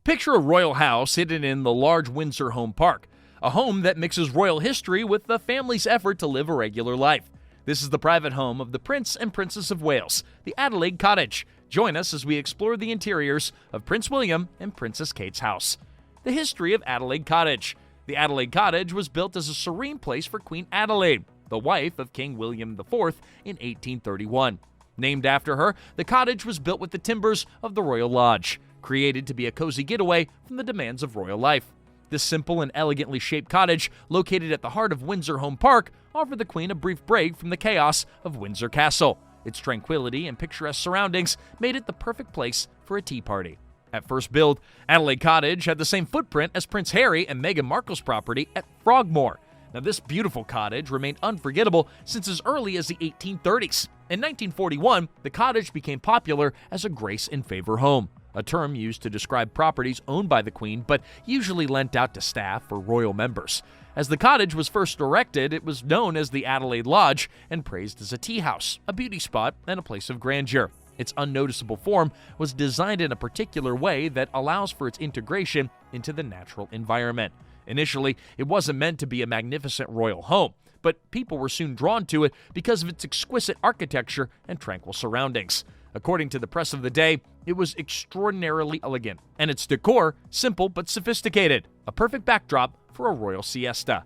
Picture a royal house hidden in the large Windsor home park, a home that mixes royal history with the family's effort to live a regular life. This is the private home of the Prince and Princess of Wales, the Adelaide Cottage. Join us as we explore the interiors of Prince William and Princess Kate's house. The history of Adelaide Cottage. The Adelaide Cottage was built as a serene place for Queen Adelaide, the wife of King William IV, in 1831. Named after her, the cottage was built with the timbers of the Royal Lodge, created to be a cozy getaway from the demands of royal life. This simple and elegantly shaped cottage, located at the heart of Windsor Home Park, offered the Queen a brief break from the chaos of Windsor Castle. Its tranquility and picturesque surroundings made it the perfect place for a tea party. At first build, Adelaide Cottage had the same footprint as Prince Harry and Meghan Markle's property at Frogmore. Now, this beautiful cottage remained unforgettable since as early as the 1830s. In 1941, the cottage became popular as a grace in favor home, a term used to describe properties owned by the Queen but usually lent out to staff or royal members. As the cottage was first erected, it was known as the Adelaide Lodge and praised as a tea house, a beauty spot, and a place of grandeur. Its unnoticeable form was designed in a particular way that allows for its integration into the natural environment. Initially, it wasn't meant to be a magnificent royal home, but people were soon drawn to it because of its exquisite architecture and tranquil surroundings. According to the press of the day, it was extraordinarily elegant, and its decor simple but sophisticated, a perfect backdrop for a royal siesta.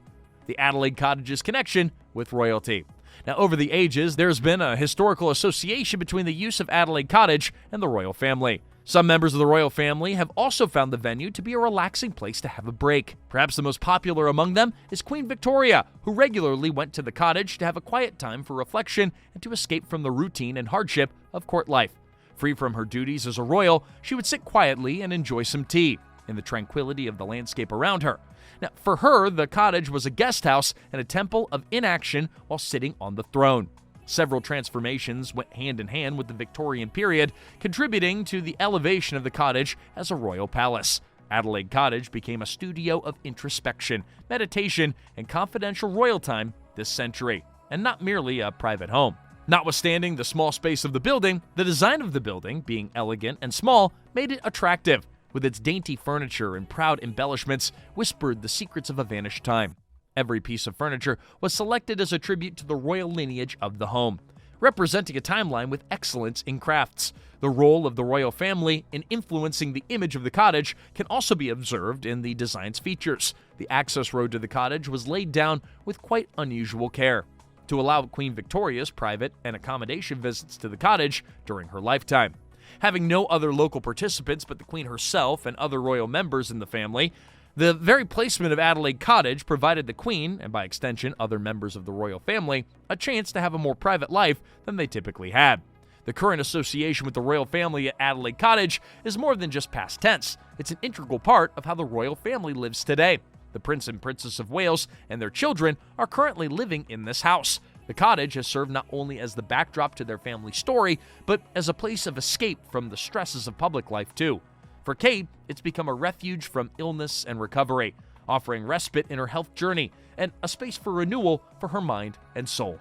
The Adelaide Cottage's connection with royalty. Now, over the ages, there's been a historical association between the use of Adelaide Cottage and the royal family. Some members of the royal family have also found the venue to be a relaxing place to have a break. Perhaps the most popular among them is Queen Victoria, who regularly went to the cottage to have a quiet time for reflection and to escape from the routine and hardship of court life. Free from her duties as a royal, she would sit quietly and enjoy some tea in the tranquility of the landscape around her. Now, for her, the cottage was a guest house and a temple of inaction while sitting on the throne. Several transformations went hand in hand with the Victorian period, contributing to the elevation of the cottage as a royal palace. Adelaide Cottage became a studio of introspection, meditation, and confidential royal time this century, and not merely a private home. Notwithstanding the small space of the building, the design of the building, being elegant and small, made it attractive, with its dainty furniture and proud embellishments whispered the secrets of a vanished time. Every piece of furniture was selected as a tribute to the royal lineage of the home, representing a timeline with excellence in crafts. The role of the royal family in influencing the image of the cottage can also be observed in the design's features. The access road to the cottage was laid down with quite unusual care to allow Queen Victoria's private and accommodation visits to the cottage during her lifetime. Having no other local participants but the Queen herself and other royal members in the family, the very placement of Adelaide Cottage provided the Queen, and by extension other members of the royal family, a chance to have a more private life than they typically had. The current association with the royal family at Adelaide Cottage is more than just past tense. It's an integral part of how the royal family lives today. The Prince and Princess of Wales and their children are currently living in this house. The cottage has served not only as the backdrop to their family story, but as a place of escape from the stresses of public life too. For Kate, it's become a refuge from illness and recovery, offering respite in her health journey and a space for renewal for her mind and soul.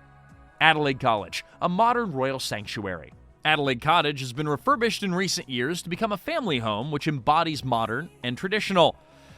Adelaide Cottage, a modern royal sanctuary. Adelaide Cottage has been refurbished in recent years to become a family home which embodies modern and traditional.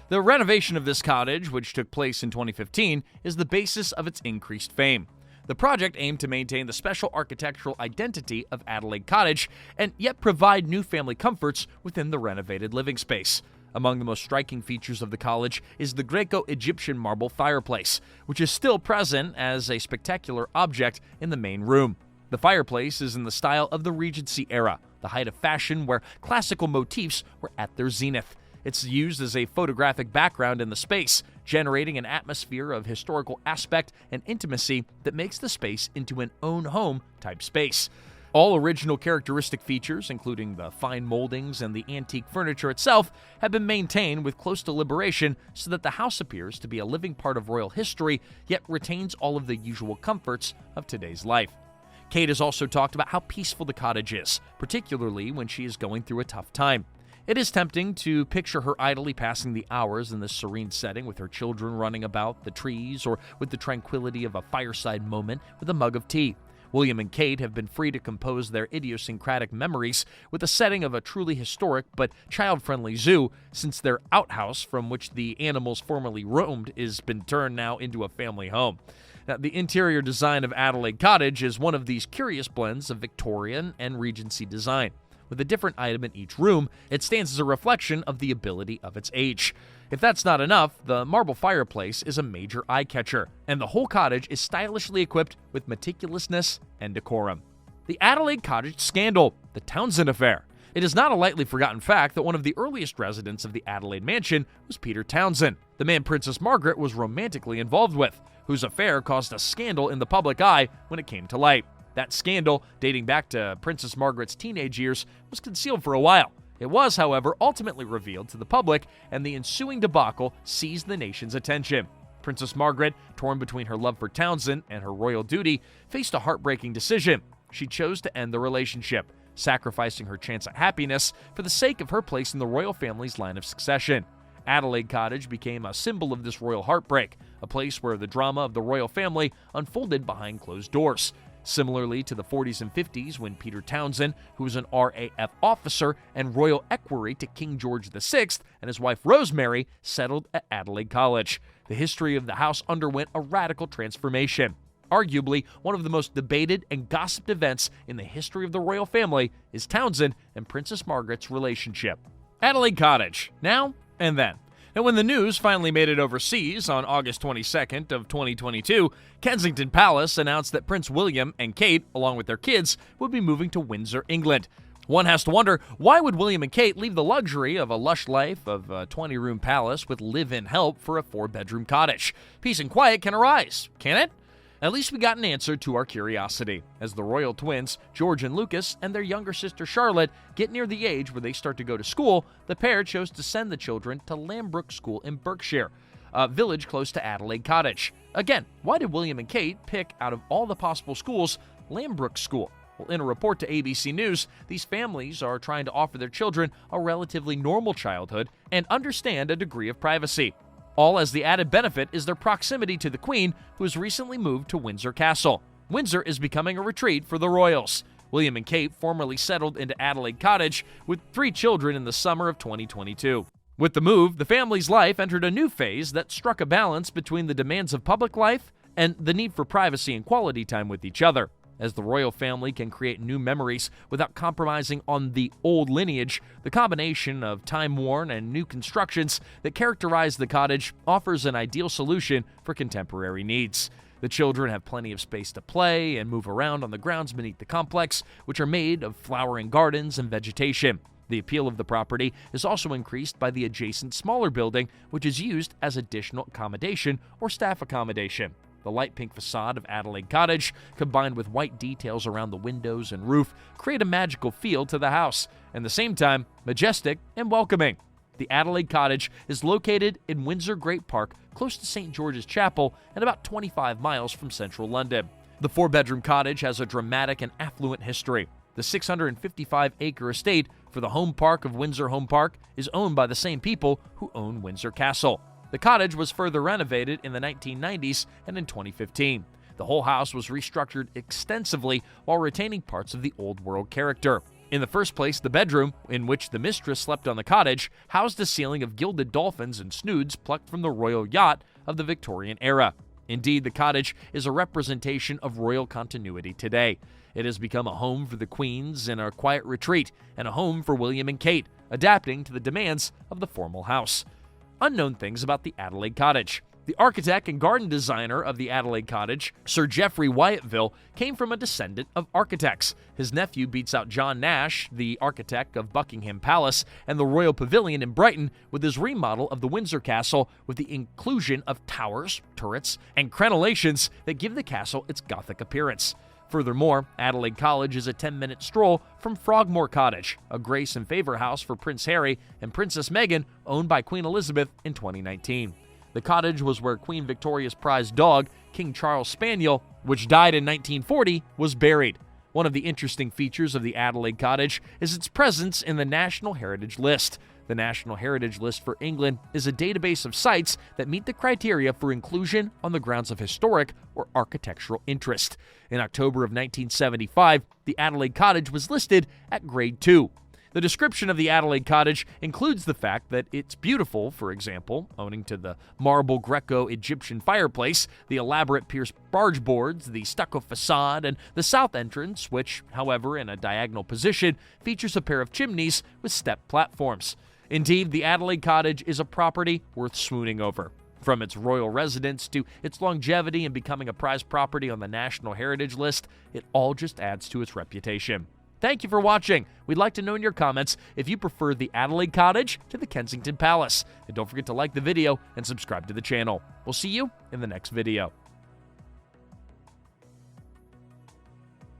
The renovation of this cottage, which took place in 2015, is the basis of its increased fame. The project aimed to maintain the special architectural identity of Adelaide Cottage and yet provide new family comforts within the renovated living space. Among the most striking features of the cottage is the Greco-Egyptian marble fireplace, which is still present as a spectacular object in the main room. The fireplace is in the style of the Regency era, the height of fashion where classical motifs were at their zenith. It's used as a photographic background in the space, generating an atmosphere of historical aspect and intimacy that makes the space into an own home type space. All original characteristic features, including the fine moldings and the antique furniture itself, have been maintained with close deliberation so that the house appears to be a living part of royal history, yet retains all of the usual comforts of today's life. Kate has also talked about how peaceful the cottage is, particularly when she is going through a tough time. It is tempting to picture her idly passing the hours in this serene setting with her children running about the trees or with the tranquility of a fireside moment with a mug of tea. William and Kate have been free to compose their idiosyncratic memories with the setting of a truly historic but child-friendly zoo, since their outhouse from which the animals formerly roamed has been turned now into a family home. Now, the interior design of Adelaide Cottage is one of these curious blends of Victorian and Regency design. With a different item in each room, it stands as a reflection of the ability of its age. If that's not enough, the marble fireplace is a major eye-catcher, and the whole cottage is stylishly equipped with meticulousness and decorum. The Adelaide Cottage scandal, the Townsend affair. It is not a lightly forgotten fact that one of the earliest residents of the Adelaide mansion was Peter Townsend, the man Princess Margaret was romantically involved with, whose affair caused a scandal in the public eye when it came to light. That scandal, dating back to Princess Margaret's teenage years, was concealed for a while. It was, however, ultimately revealed to the public, and the ensuing debacle seized the nation's attention. Princess Margaret, torn between her love for Townsend and her royal duty, faced a heartbreaking decision. She chose to end the relationship, sacrificing her chance at happiness for the sake of her place in the royal family's line of succession. Adelaide Cottage became a symbol of this royal heartbreak, a place where the drama of the royal family unfolded behind closed doors. Similarly to the 40s and 50s, when Peter Townsend, who was an RAF officer and royal equerry to King George VI, and his wife Rosemary settled at Adelaide College. The history of the house underwent a radical transformation. Arguably, one of the most debated and gossiped events in the history of the royal family is Townsend and Princess Margaret's relationship. Adelaide Cottage, now and then. Now, when the news finally made it overseas on August 22nd of 2022, Kensington Palace announced that Prince William and Kate, along with their kids, would be moving to Windsor, England. One has to wonder, why would William and Kate leave the luxury of a lush life of a 20-room palace with live-in help for a 4-bedroom cottage? Peace and quiet can arise, can it? At least we got an answer to our curiosity. As the royal twins, George and Lucas, and their younger sister Charlotte get near the age where they start to go to school, the pair chose to send the children to Lambrook School in Berkshire, a village close to Adelaide Cottage. Again, why did William and Kate pick, out of all the possible schools, Lambrook School? Well, in a report to ABC News, these families are trying to offer their children a relatively normal childhood and understand a degree of privacy. All as the added benefit is their proximity to the Queen, who has recently moved to Windsor Castle. Windsor is becoming a retreat for the royals. William and Kate formally settled into Adelaide Cottage with 3 children in the summer of 2022. With the move, the family's life entered a new phase that struck a balance between the demands of public life and the need for privacy and quality time with each other. As the royal family can create new memories without compromising on the old lineage, the combination of time-worn and new constructions that characterize the cottage offers an ideal solution for contemporary needs. The children have plenty of space to play and move around on the grounds beneath the complex, which are made of flowering gardens and vegetation. The appeal of the property is also increased by the adjacent smaller building, which is used as additional accommodation or staff accommodation. The light pink facade of Adelaide Cottage, combined with white details around the windows and roof, create a magical feel to the house, and at the same time, majestic and welcoming. The Adelaide Cottage is located in Windsor Great Park, close to St. George's Chapel, and about 25 miles from central London. The 4-bedroom cottage has a dramatic and affluent history. The 655-acre estate for the Home Park of Windsor Home Park is owned by the same people who own Windsor Castle. The cottage was further renovated in the 1990s and in 2015. The whole house was restructured extensively while retaining parts of the old world character. In the first place, the bedroom, in which the mistress slept on the cottage, housed a ceiling of gilded dolphins and snoods plucked from the royal yacht of the Victorian era. Indeed, the cottage is a representation of royal continuity today. It has become a home for the queens in a quiet retreat, and a home for William and Kate, adapting to the demands of the formal house. Unknown things about the Adelaide Cottage. The architect and garden designer of the Adelaide Cottage, Sir Geoffrey Wyatville, came from a descendant of architects. His nephew beats out John Nash, the architect of Buckingham Palace and the Royal Pavilion in Brighton, with his remodel of the Windsor Castle with the inclusion of towers, turrets, and crenellations that give the castle its Gothic appearance. Furthermore, Adelaide College is a 10-minute stroll from Frogmore Cottage, a grace and favor house for Prince Harry and Princess Meghan, owned by Queen Elizabeth in 2019. The cottage was where Queen Victoria's prized dog, King Charles Spaniel, which died in 1940, was buried. One of the interesting features of the Adelaide Cottage is its presence in the National Heritage List. The National Heritage List for England is a database of sites that meet the criteria for inclusion on the grounds of historic or architectural interest. In October of 1975, the Adelaide Cottage was listed at Grade 2. The description of the Adelaide Cottage includes the fact that it's beautiful, for example, owing to the marble Greco-Egyptian fireplace, the elaborate pierced barge boards, the stucco facade, and the south entrance, which, however, in a diagonal position, features a pair of chimneys with step platforms. Indeed, the Adelaide Cottage is a property worth swooning over. From its royal residence to its longevity and becoming a prized property on the National Heritage List, it all just adds to its reputation. Thank you for watching. We'd like to know in your comments if you prefer the Adelaide Cottage to the Kensington Palace. And don't forget to like the video and subscribe to the channel. We'll see you in the next video.